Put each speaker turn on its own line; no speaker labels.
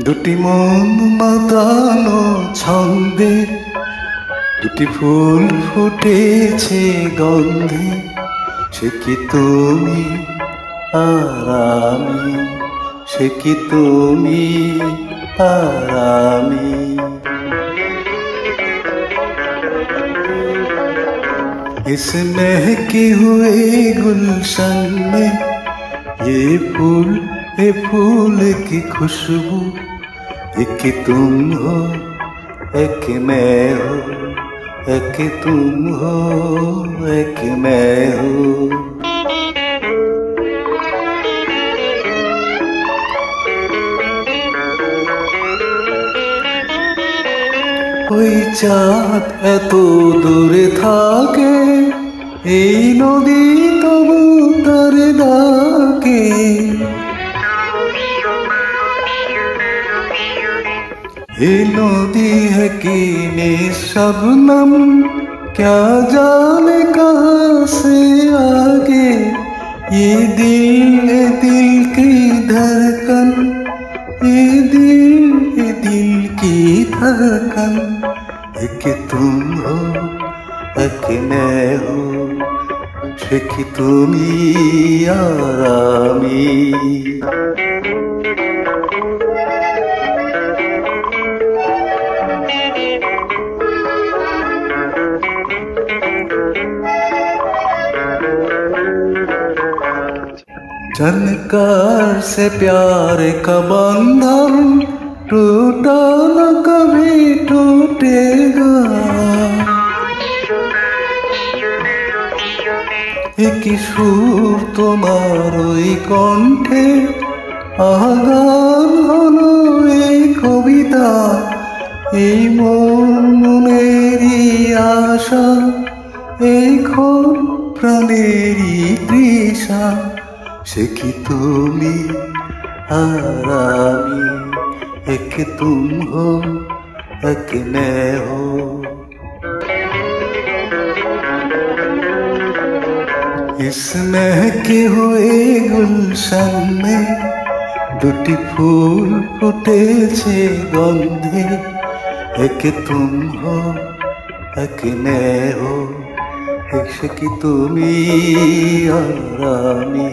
দুটি মন মাতানো ছন্দে দুটি ফুল ফুটেছে গন্ধে, সে কি তুমি আর আমি, সে কি তুমি আর আমি। इस महके हुए गुलशन में ये फूल की खुशबू, एक तुम हो एक मैं हो, एक तुम हो एक मैं हो। ওই চাঁদ এত দূরে থাকে, এই নদী তবু তার ডাকে। ये नदी है कि शबनम, क्या जाने कहाँ से आगे। ये दिल की धड़कन, ये दिल की धड़कन, एक तुम हो एक मैं हो, সে কি তুমি আর আমি। जानकार से प्यार का बंधन टूटा न कभी टूटेगा। एक সুর তোমার ওই কণ্ঠে আগান হলো এই কবিতা, এই মনেরই আশা, এই ঘোর প্রাণেরই তৃষা, সে কি তুমি আর আমি, এক তুম হো এক मैं हो। इस महके हुए गुलशन में দুটি ফুল ফুটেছে গন্ধে, এক তুম হো এক मैं हो, সে কি তুমি আর আমি।